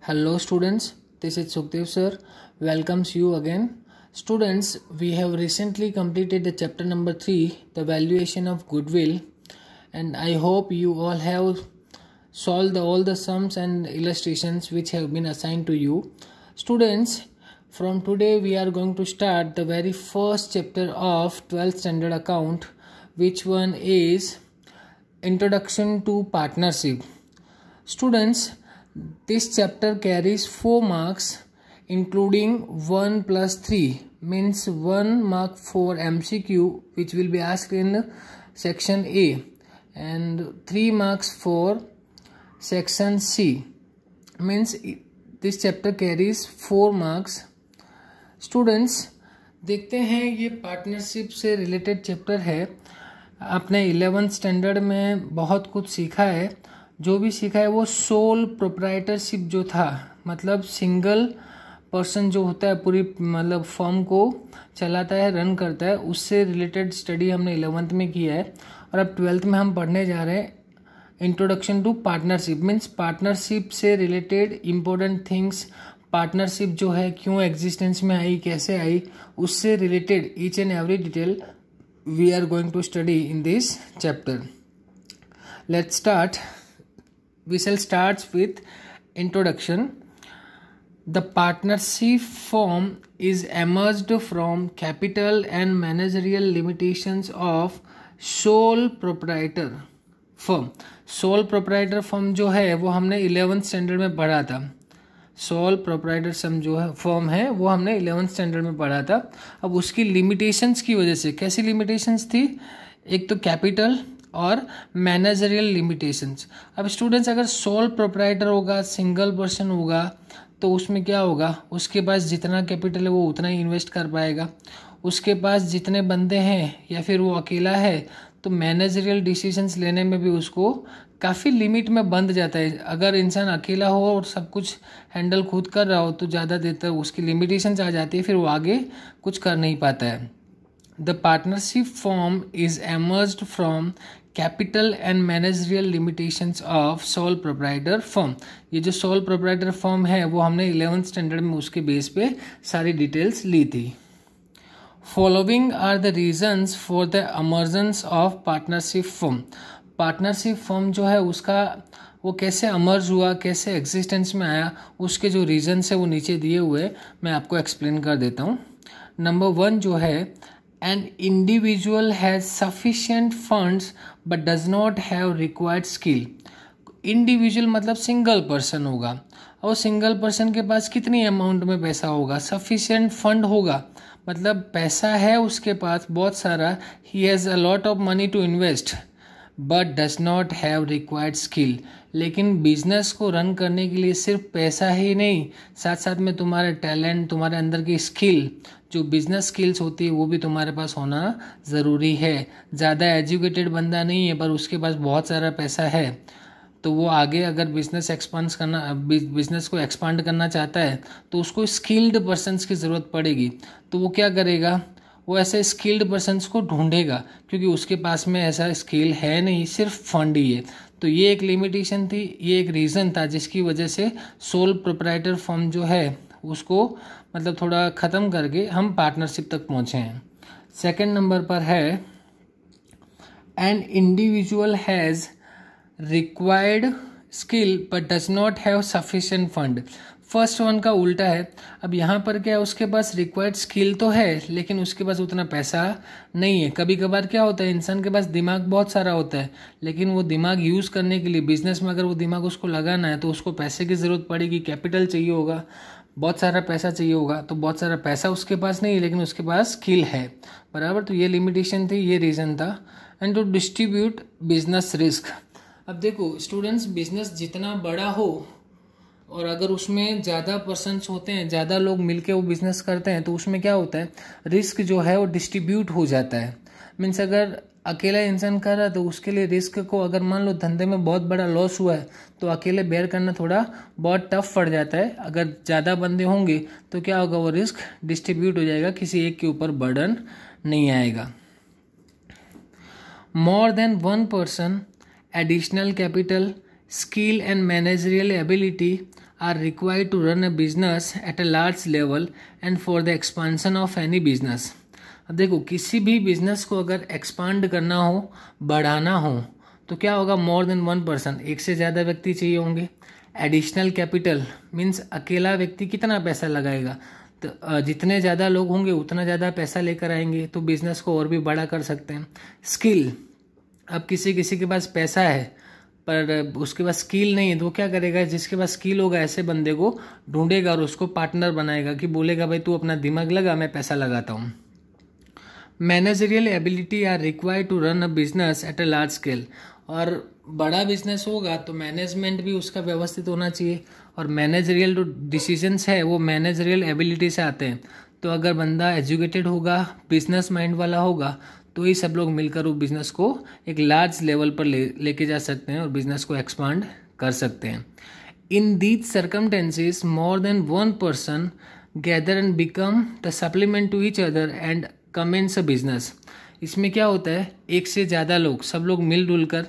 Hello students, this is Sukhdev sir. Welcomes you again. Students, we have recently completed the chapter number 3, the valuation of goodwill, and I hope you all have solved all the sums and illustrations which have been assigned to you. Students, from today we are going to start the very first chapter of 12th standard account, which one is Introduction to Partnership. Students, this chapter carries 4 marks including 1 plus 3, means 1 mark for MCQ which will be asked in section A and 3 marks for section C, means this chapter carries 4 marks. Students, देखते हैं ये partnership से related chapter है. आपने 11th standard में बहुत कुछ सीखा है. जो भी सीखा है वो सोल प्रोप्राइटरशिप जो था, मतलब सिंगल पर्सन जो होता है पूरी मतलब फर्म को चलाता है, रन करता है, उससे रिलेटेड स्टडी हमने 11th में किया है. और अब 12th में हम पढ़ने जा रहे हैं introduction to partnership. Means partnership से रिलेटेड इम्पोर्टेंट थिंग्स, पार्टनरशिप जो है क्यों एग्जिस्टेंस में आई, कैसे आई, उससे related each and every detail we are going to study in this chapter. Let's start. We shall start with introduction. The partnership form is emerged from capital and managerial limitations of sole proprietor firm. Sole proprietor firm जो है वो हमने 11th standard में पढ़ा था. Sole proprietor सम जो है firm है वो हमने 11th स्टैंडर्ड में पढ़ा था. अब उसकी लिमिटेशंस की वजह से, कैसी लिमिटेशंस थी, एक तो कैपिटल और मैनेजरियल लिमिटेशंस. अब स्टूडेंट्स, अगर सोल प्रोप्राइटर होगा, सिंगल पर्सन होगा, तो उसमें क्या होगा, उसके पास जितना कैपिटल है वो उतना ही इन्वेस्ट कर पाएगा. उसके पास जितने बंदे हैं या फिर वो अकेला है तो मैनेजरियल डिसीजंस लेने में भी उसको काफ़ी लिमिट में बंध जाता है. अगर इंसान अकेला हो और सब कुछ हैंडल खुद कर रहा हो तो ज़्यादा देर तक उसकी लिमिटेशंस आ जाती है, फिर वो आगे कुछ कर नहीं पाता है. The partnership form is emerged from capital and managerial limitations of sole proprietor firm. ये जो sole proprietor firm है वो हमने 11th स्टैंडर्ड में उसके बेस पे सारी डिटेल्स ली थी. Following are the reasons for the emergence of partnership firm. Partnership firm जो है उसका वो कैसे अमर्ज हुआ, कैसे एग्जिस्टेंस में आया, उसके जो रीजन्स है वो नीचे दिए हुए मैं आपको एक्सप्लेन कर देता हूँ. नंबर 1 जो है, an individual has sufficient funds but does not have required skill. Individual मतलब सिंगल पर्सन होगा, और सिंगल पर्सन के पास कितनी अमाउंट में पैसा होगा, सफिशिएंट फंड होगा, मतलब पैसा है उसके पास बहुत सारा, ही has a lot of money to invest but does not have required skill. लेकिन बिजनेस को रन करने के लिए सिर्फ पैसा ही नहीं, साथ साथ में तुम्हारे टैलेंट, तुम्हारे अंदर की स्किल, जो बिजनेस स्किल्स होती है वो भी तुम्हारे पास होना ज़रूरी है. ज़्यादा एजुकेटेड बंदा नहीं है पर उसके पास बहुत सारा पैसा है तो वो आगे अगर बिजनेस को एक्सपांड करना चाहता है तो उसको स्किल्ड पर्सन्स की ज़रूरत पड़ेगी. तो वो क्या करेगा, वो ऐसे स्किल्ड पर्सन्स को ढूंढेगा, क्योंकि उसके पास में ऐसा स्किल है नहीं, सिर्फ फंड ही है. तो ये एक लिमिटेशन थी, ये एक रीज़न था जिसकी वजह से सोल प्रोप्राइटर फर्म जो है उसको मतलब थोड़ा ख़त्म करके हम पार्टनरशिप तक पहुँचे हैं. सेकंड नंबर पर है, an individual has required skill but does not have sufficient fund. First one का उल्टा है. अब यहाँ पर क्या है, उसके पास रिक्वायर्ड स्किल तो है लेकिन उसके पास उतना पैसा नहीं है. कभी कभार क्या होता है, इंसान के पास दिमाग बहुत सारा होता है लेकिन वो दिमाग यूज़ करने के लिए बिजनेस में अगर वो दिमाग उसको लगाना है तो उसको पैसे की ज़रूरत पड़ेगी, कैपिटल चाहिए होगा, बहुत सारा पैसा चाहिए होगा. तो बहुत सारा पैसा उसके पास नहीं है लेकिन उसके पास स्किल है, बराबर. तो ये लिमिटेशन थी, ये रीज़न था. And to distribute business risk. अब देखो स्टूडेंट्स, बिजनेस जितना बड़ा हो और अगर उसमें ज़्यादा पर्सन्स होते हैं, ज़्यादा लोग मिलके वो बिज़नेस करते हैं तो उसमें क्या होता है, रिस्क जो है वो डिस्ट्रीब्यूट हो जाता है. मीन्स अगर अकेला इंसान कर रहा है तो उसके लिए रिस्क को, अगर मान लो धंधे में बहुत बड़ा लॉस हुआ है तो अकेले बेयर करना थोड़ा बहुत टफ पड़ जाता है. अगर ज़्यादा बंदे होंगे तो क्या होगा, वो रिस्क डिस्ट्रीब्यूट हो जाएगा, किसी एक के ऊपर बर्डन नहीं आएगा. मोर than one person, additional capital, skill and managerial ability are required to run a business at a large level and for the expansion of any business. अब देखो किसी भी बिजनेस को अगर एक्सपांड करना हो, बढ़ाना हो, तो क्या होगा, मोर देन वन पर्सन, एक से ज़्यादा व्यक्ति चाहिए होंगे. एडिशनल कैपिटल मीन्स अकेला व्यक्ति कितना पैसा लगाएगा, तो जितने ज़्यादा लोग होंगे उतना ज़्यादा पैसा लेकर आएंगे, तो बिजनेस को और भी बड़ा कर सकते हैं. स्किल, अब किसी के पास पैसा है पर उसके पास स्किल नहीं है, तो क्या करेगा, जिसके पास स्किल होगा ऐसे बंदे को ढूंढेगा और उसको पार्टनर बनाएगा कि बोलेगा भाई तू अपना दिमाग लगा, मैं पैसा लगाता हूँ. Managerial ability are required to run a business at a large scale. और बड़ा बिजनेस होगा तो मैनेजमेंट भी उसका व्यवस्थित होना चाहिए, और मैनेजरियल जो डिसीजंस है वो मैनेजरियल एबिलिटी से आते हैं. तो अगर बंदा एजुकेटेड होगा, बिजनेस माइंड वाला होगा, तो ये सब लोग मिलकर वो बिजनेस को एक लार्ज लेवल पर लेके जा सकते हैं और बिजनेस को एक्सपांड कर सकते हैं. In these circumstances more than one person gather and become the supplement to each other and commence a business. इसमें क्या होता है, एक से ज़्यादा लोग, सब लोग मिलजुल कर,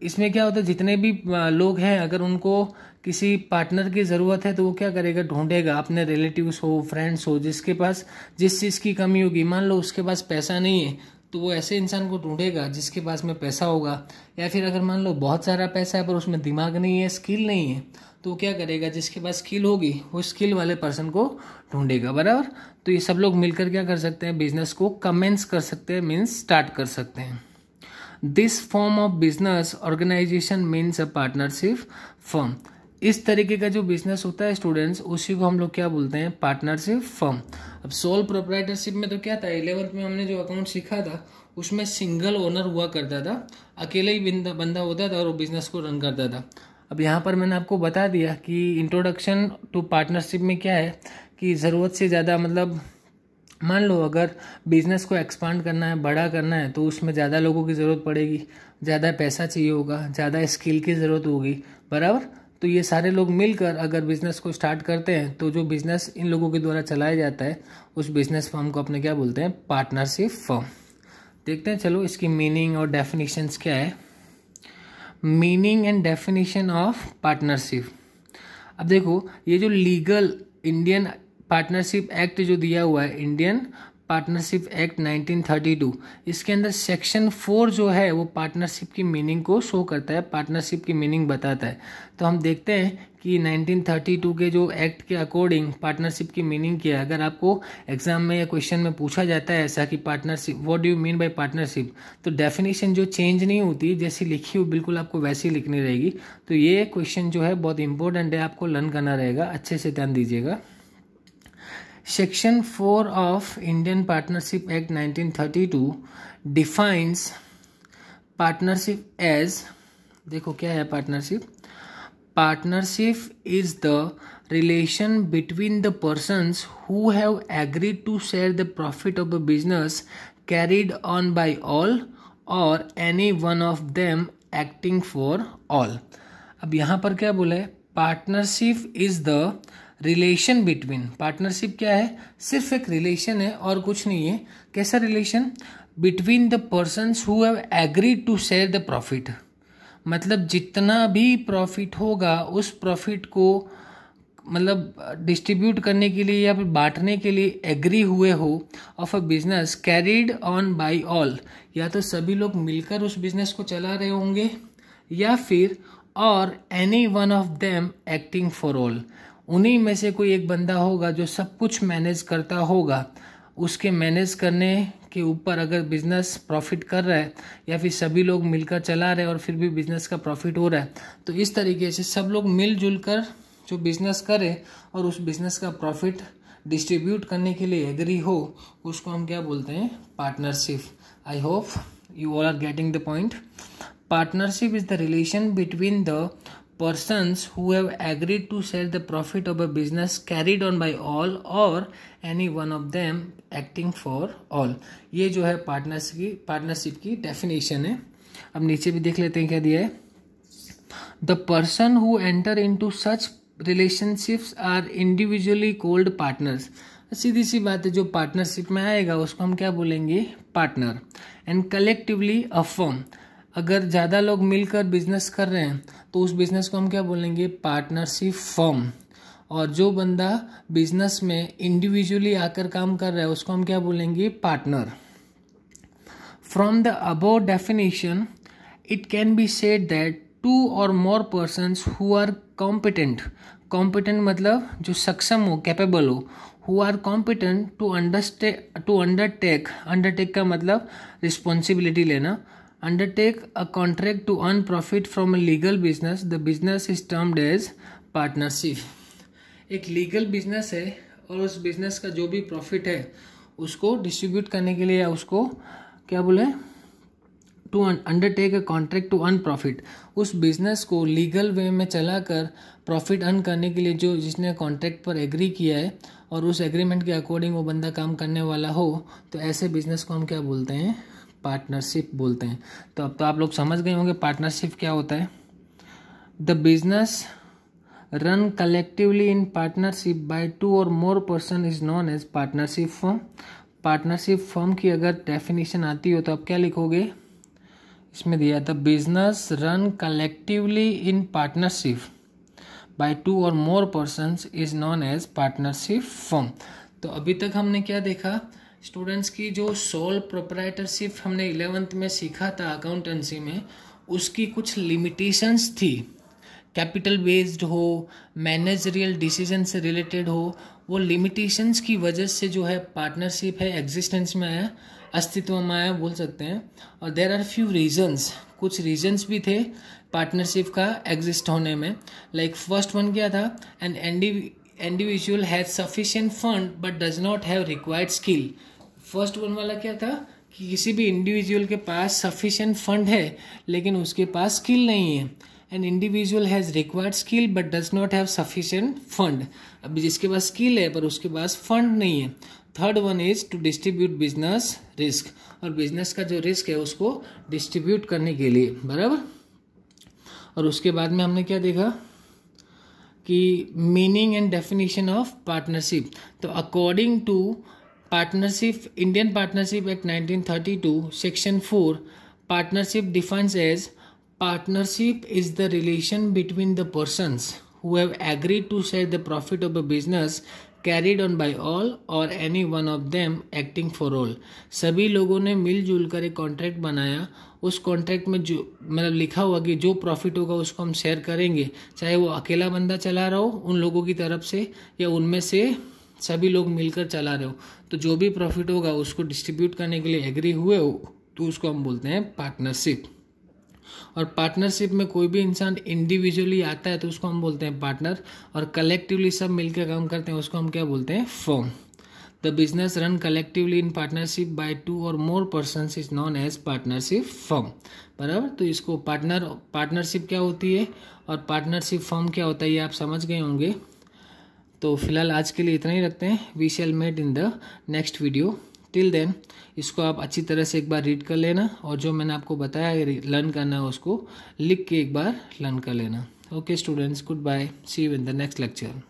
इसमें क्या होता है, जितने भी लोग हैं अगर उनको किसी पार्टनर की ज़रूरत है तो वो क्या करेगा, ढूंढेगा, अपने रिलेटिव्स हो, फ्रेंड्स हो, जिसके पास जिस चीज़ की कमी होगी. मान लो उसके पास पैसा नहीं है तो वो ऐसे इंसान को ढूंढेगा जिसके पास में पैसा होगा. या फिर अगर मान लो बहुत सारा पैसा है पर उसमें दिमाग नहीं है, स्किल नहीं है, तो वो क्या करेगा, जिसके पास स्किल होगी वो स्किल वाले पर्सन को ढूंढेगा. बराबर. तो ये सब लोग मिलकर क्या कर सकते हैं, बिजनेस को कमेंस कर सकते हैं, मीन्स स्टार्ट कर सकते हैं. This form of business organization means a partnership firm. इस तरीके का जो बिजनेस होता है स्टूडेंट्स, उसी को हम लोग क्या बोलते हैं, पार्टनरशिप फर्म. अब सोल प्रोप्राइटरशिप में तो क्या था, 11th में हमने जो अकाउंट सीखा था उसमें सिंगल ओनर हुआ करता था, अकेले ही बंदा होता था और वो बिजनेस को रन करता था. अब यहाँ पर मैंने आपको बता दिया कि इंट्रोडक्शन टू पार्टनरशिप में क्या है कि ज़रूरत से ज़्यादा, मतलब मान लो अगर बिजनेस को एक्सपांड करना है, बड़ा करना है, तो उसमें ज़्यादा लोगों की ज़रूरत पड़ेगी, ज़्यादा पैसा चाहिए होगा, ज़्यादा स्किल की ज़रूरत होगी. बराबर. तो ये सारे लोग मिलकर अगर बिजनेस को स्टार्ट करते हैं तो जो बिजनेस इन लोगों के द्वारा चलाया जाता है उस बिजनेस फर्म को अपने क्या बोलते हैं, पार्टनरशिप फर्म. देखते हैं चलो इसकी मीनिंग और डेफिनेशंस क्या है. Meaning and definition of partnership. अब देखो ये जो लीगल इंडियन पार्टनरशिप एक्ट जो दिया हुआ है, इंडियन पार्टनरशिप एक्ट 1932, इसके अंदर सेक्शन 4 जो है वो पार्टनरशिप की मीनिंग को शो करता है, पार्टनरशिप की मीनिंग बताता है. तो हम देखते हैं कि 1932 के जो एक्ट के अकॉर्डिंग पार्टनरशिप की मीनिंग क्या है. अगर आपको एग्जाम में या क्वेश्चन में पूछा जाता है ऐसा कि partnership, what do you mean by partnership, तो डेफिनेशन जो चेंज नहीं होती, जैसी लिखी हो बिल्कुल आपको वैसी लिखनी रहेगी. तो ये क्वेश्चन जो है बहुत इंपॉर्टेंट है, आपको लर्न करना रहेगा, अच्छे से ध्यान दीजिएगा. Section 4 of Indian Partnership Act 1932 defines partnership as, देखो क्या है partnership. Partnership is the relation between the persons who have agreed to share the profit of a business carried on by all or any one of them acting for all. अब यहाँ पर क्या बोला है, partnership is the relation between. Partnership क्या है, सिर्फ एक रिलेशन है और कुछ नहीं है. कैसा relation, between the persons who have agreed to share the profit. मतलब जितना भी प्रॉफिट होगा उस प्रॉफिट को मतलब डिस्ट्रीब्यूट करने के लिए या फिर बांटने के लिए एग्री हुए हो of a business carried on by all. या तो सभी लोग मिलकर उस बिजनेस को चला रहे होंगे या फिर और any one of them acting for all. उन्हीं में से कोई एक बंदा होगा जो सब कुछ मैनेज करता होगा. उसके मैनेज करने के ऊपर अगर बिजनेस प्रॉफिट कर रहा है या फिर सभी लोग मिलकर चला रहे हैं और फिर भी बिजनेस का प्रॉफिट हो रहा है, तो इस तरीके से सब लोग मिलजुल कर जो बिजनेस करे और उस बिजनेस का प्रॉफिट डिस्ट्रीब्यूट करने के लिए एग्री हो, उसको हम क्या बोलते हैं, partnership. I hope you all are getting the point. Partnership is the relation between the persons who have agreed to share the profit of a business carried on by all or any one of them acting for all. ये जो है partnership की definition है. अब नीचे भी देख लेते हैं क्या दिया है. The person who enter into such relationships are individually called partners. सीधी सी बात है, जो पार्टनरशिप में आएगा उसको हम क्या बोलेंगे, partner. And collectively a firm. अगर ज़्यादा लोग मिलकर बिजनेस कर रहे हैं तो उस बिजनेस को हम क्या बोलेंगे, पार्टनरशिप फर्म। और जो बंदा बिजनेस में इंडिविजुअली आकर काम कर रहा है उसको हम क्या बोलेंगे, partner. From the above definition it can be said that 2 or more persons who are competent मतलब जो सक्षम हो, कैपेबल हो, who are competent to undertake का मतलब रिस्पॉन्सिबिलिटी लेना, undertake a contract to earn profit from a legal business, the business is termed as partnership। एक legal business है और उस बिजनेस का जो भी प्रॉफिट है उसको डिस्ट्रीब्यूट करने के लिए या उसको क्या बोले, to undertake a contract to earn profit. उस बिजनेस को लीगल वे में चलाकर प्रॉफिट अर्न करने के लिए जो जिसने कॉन्ट्रैक्ट पर एग्री किया है और उस एग्रीमेंट के अकॉर्डिंग वो बंदा काम करने वाला हो, तो ऐसे बिजनेस को हम क्या बोलते हैं, पार्टनरशिप बोलते हैं। तो अब तो आप लोग समझ गए होंगे पार्टनरशिप क्या होता है। The business run collectively in partnership by 2 or more person is known as partnership firm. Partnership firm की अगर डेफिनेशन आती हो तो आप क्या लिखोगे, इसमें दिया था business run collectively in partnership by 2 or more persons is known as partnership firm. तो अभी तक हमने क्या देखा स्टूडेंट्स की, जो सोल प्रोप्राइटरशिप हमने 11th में सीखा था अकाउंटेंसी में, उसकी कुछ लिमिटेशंस थी। कैपिटल बेस्ड हो, मैनेजरियल डिसीजन से रिलेटेड हो, वो लिमिटेशंस की वजह से जो है पार्टनरशिप है एग्जिस्टेंस में आया, अस्तित्व में आया बोल सकते हैं। और देर आर फ्यू रीजन्स, कुछ रीजन्स भी थे पार्टनरशिप का एग्जिस्ट होने में। लाइक फर्स्ट वन क्या था, an individual has sufficient fund but does not have required skill. First one वाला क्या था कि किसी भी इंडिविजुअल के पास सफिशिएंट फंड है लेकिन उसके पास स्किल नहीं है। An individual has required skill but does not have sufficient fund. अभी जिसके पास स्किल है पर उसके पास फंड नहीं है। Third one is to distribute business risk, और बिजनेस का जो रिस्क है उसको डिस्ट्रीब्यूट करने के लिए, बराबर। और उसके बाद में हमने क्या देखा कि meaning and definition of partnership. तो according to partnership, Indian partnership act 1932 section 4, partnership defines as partnership is the relation between the persons who have agreed to share the profit of a business carried on by all or any one of them acting for all। सभी लोगों ने मिलजुल कर एक contract बनाया, उस contract में जो मतलब लिखा हुआ कि जो प्रॉफिट होगा उसको हम शेयर करेंगे, चाहे वो अकेला बंदा चला रहा हो उन लोगों की तरफ से या उनमें से सभी लोग मिलकर चला रहे हो, तो जो भी प्रॉफिट होगा उसको डिस्ट्रीब्यूट करने के लिए एग्री हुए हो तो उसको हम बोलते हैं पार्टनरशिप। और पार्टनरशिप में कोई भी इंसान इंडिविजुअली आता है तो उसको हम बोलते हैं पार्टनर, और कलेक्टिवली सब मिलकर काम करते हैं उसको हम क्या बोलते हैं, firm. The business run collectively in partnership by 2 or more persons is known as partnership firm, बराबर। तो इसको पार्टनरशिप क्या होती है और पार्टनरशिप फर्म क्या होता है ये आप समझ गए होंगे। तो फिलहाल आज के लिए इतना ही रखते हैं। We shall met in the next video. Till then इसको आप अच्छी तरह से एक बार रीड कर लेना, और जो मैंने आपको बताया लर्न करना है उसको लिख के एक बार लर्न कर लेना। Okay students, good bye, see you in the next lecture.